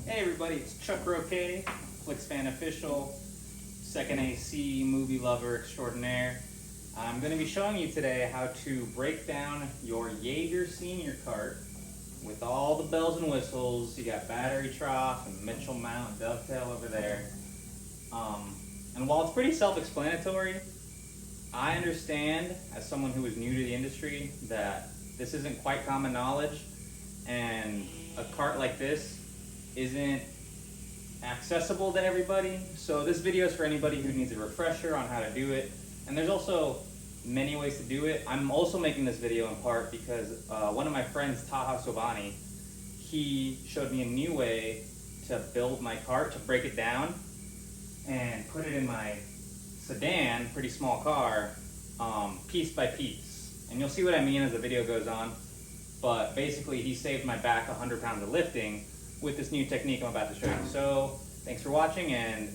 Hey everybody, it's Chuck Roquet, Flix Fan Official, Second AC movie lover extraordinaire. I'm going to be showing you today how to break down your Yaeger Senior cart with all the bells and whistles. You got battery trough and Mitchell mount, dovetail over there. And while it's pretty self-explanatory, I understand as someone who is new to the industry that this isn't quite common knowledge, and a cart like this isn't accessible to everybody. So this video is for anybody who needs a refresher on how to do it. And there's also many ways to do it. I'm also making this video in part because one of my friends, Taha Sobani, he showed me a new way to build my cart, to break it down and put it in my sedan, pretty small car, piece by piece. And you'll see what I mean as the video goes on. But basically he saved my back 100 pounds of lifting with this new technique I'm about to show you. So thanks for watching and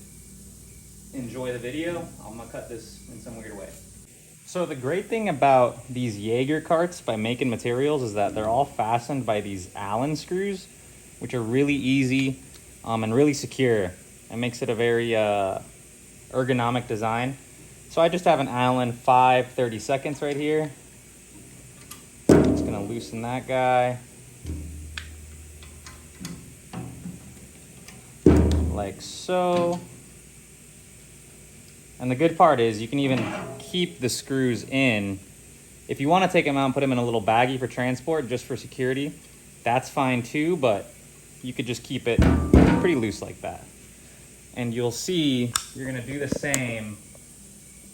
enjoy the video. I'm gonna cut this in some weird way. So the great thing about these Yaeger carts by Maken Materials is that they're all fastened by these Allen screws, which are really easy and really secure. It makes it a very ergonomic design. So I just have an Allen 5/32 right here. Just gonna loosen that guy. Like so. And the good part is you can even keep the screws in. If you want to take them out and put them in a little baggie for transport, just for security, that's fine too, but you could just keep it pretty loose like that. And you'll see you're going to do the same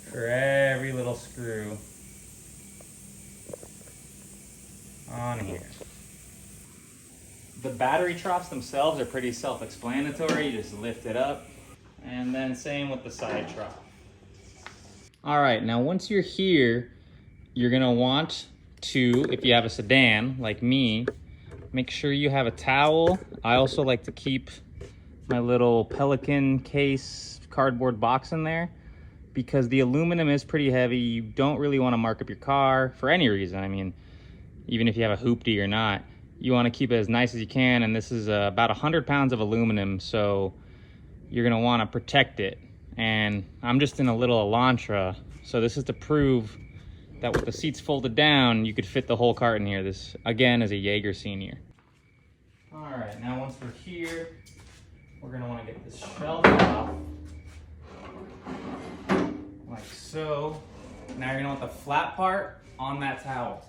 for every little screw on here. The battery troughs themselves are pretty self-explanatory. You just lift it up, and then same with the side trough. All right, now once you're here, you're gonna want to, if you have a sedan like me, make sure you have a towel. I also like to keep my little Pelican case cardboard box in there because the aluminum is pretty heavy. You don't really want to mark up your car for any reason. I mean, even if you have a hoopty or not, you want to keep it as nice as you can, and this is about 100 pounds of aluminum, so you're going to want to protect it. And I'm just in a little Elantra, so this is to prove that with the seats folded down, you could fit the whole cart in here. This, again, is a Yaeger Senior. All right, now once we're here, we're going to want to get this shelf off, like so. Now you're going to want the flat part on that towel.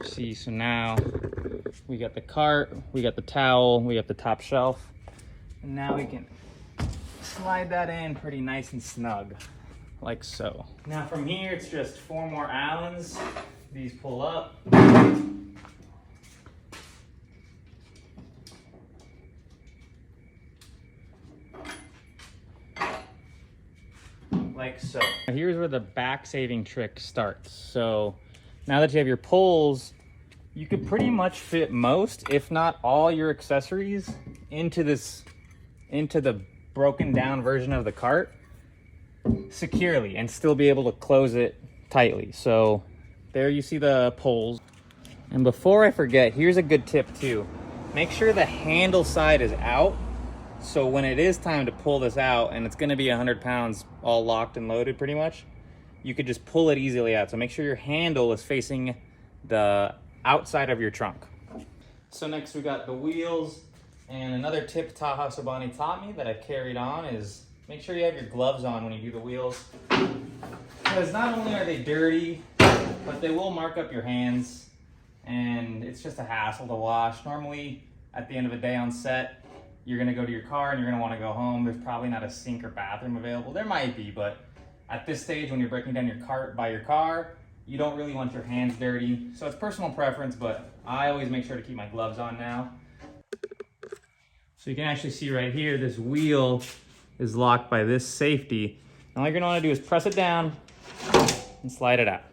See, so now we got the cart, we got the towel, we got the top shelf, and now we can slide that in pretty nice and snug, like so. Now from here, it's just 4 more Allens. These pull up. Like so. Here's where the back saving trick starts. So now that you have your poles, you could pretty much fit most, if not all, your accessories into the broken down version of the cart securely and still be able to close it tightly. So there you see the poles. And before I forget, here's a good tip too. Make sure the handle side is out. So when it is time to pull this out, and it's gonna be 100 pounds all locked and loaded pretty much, you could just pull it easily out. So make sure your handle is facing the outside of your trunk. So next we got the wheels, and another tip Taha Sobani taught me that I've carried on is make sure you have your gloves on when you do the wheels, because not only are they dirty, but they will mark up your hands, and it's just a hassle to wash. Normally at the end of the day on set, you're gonna go to your car and you're gonna wanna go home. There's probably not a sink or bathroom available. There might be, but at this stage when you're breaking down your cart by your car, you don't really want your hands dirty. So it's personal preference, but I always make sure to keep my gloves on now. So you can actually see right here, this wheel is locked by this safety. And all you're gonna wanna do is press it down and slide it out.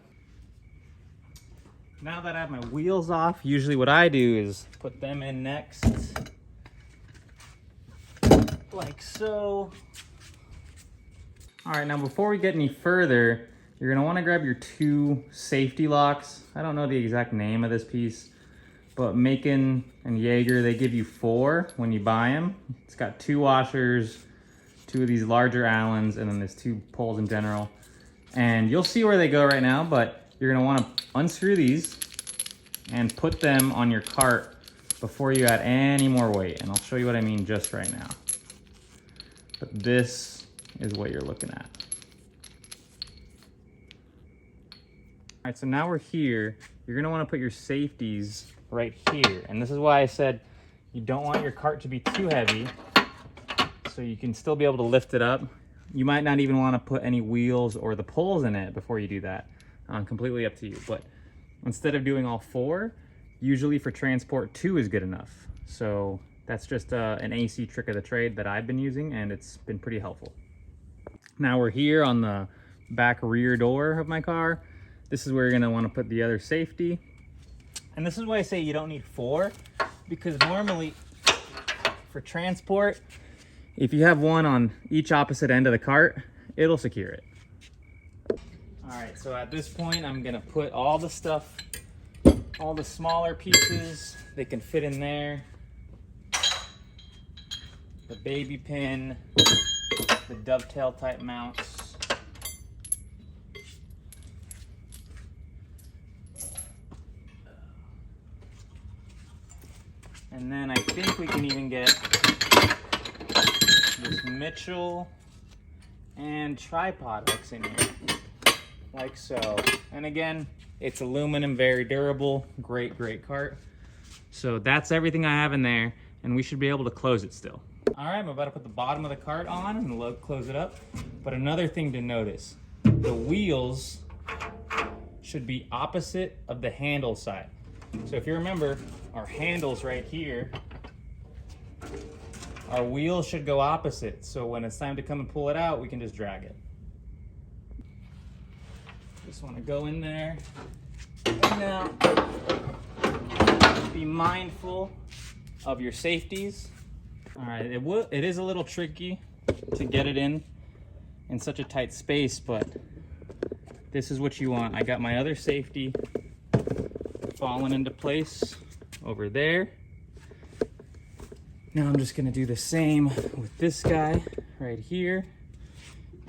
Now that I have my wheels off, usually what I do is put them in next, like so. All right, now before we get any further, You're gonna wanna grab your 2 safety locks. I don't know the exact name of this piece, but Maken and Yaeger, they give you 4 when you buy them. It's got 2 washers, 2 of these larger Allens, and then there's 2 poles in general. And you'll see where they go right now, but you're gonna wanna unscrew these and put them on your cart before you add any more weight. And I'll show you what I mean just right now. But this is what you're looking at. All right, so now we're here. You're gonna wanna put your safeties right here. And this is why I said you don't want your cart to be too heavy, so you can still be able to lift it up. You might not even wanna put any wheels or the poles in it before you do that. Completely up to you. But instead of doing all 4, usually for transport, 2 is good enough. So that's just an AC trick of the trade that I've been using, and it's been pretty helpful. Now we're here on the back rear door of my car. This is where you're gonna wanna put the other safety. And this is why I say you don't need 4, because normally for transport, if you have one on each opposite end of the cart, it'll secure it. All right, so at this point, I'm gonna put all the stuff, all the smaller pieces, they can fit in there. The baby pin, the dovetail type mounts. And then I think we can even get this Mitchell and tripod hooks in here, like so. And again, it's aluminum, very durable, great cart. So that's everything I have in there, and we should be able to close it still. All right, I'm about to put the bottom of the cart on and close it up. But another thing to notice, the wheels should be opposite of the handle side. So if you remember, our handle's right here. Our wheels should go opposite, so when it's time to come and pull it out, we can just drag it. Just want to go in there. Now, be mindful of your safeties. All right, it is a little tricky to get it in such a tight space, but this is what you want. I got my other safety falling into place over there. Now I'm just gonna do the same with this guy right here.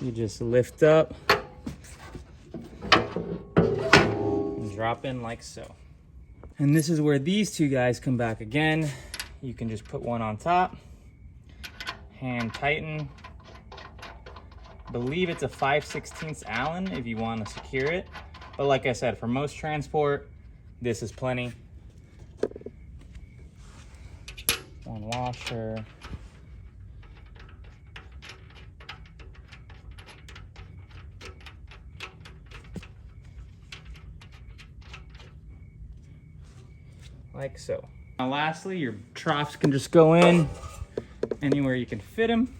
You just lift up and drop in like so. And this is where these 2 guys come back again. You can just put one on top, hand tighten. I believe it's a 5/16 Allen if you want to secure it. But like I said, for most transport, this is plenty. One washer. Like so. Now lastly, your troughs can just go in anywhere you can fit them.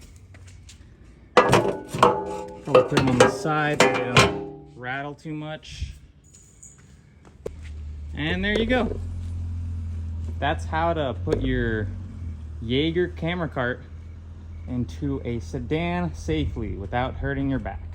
Probably put them on the side so they don't rattle too much. And there you go. That's how to put your Yaeger camera cart into a sedan safely without hurting your back.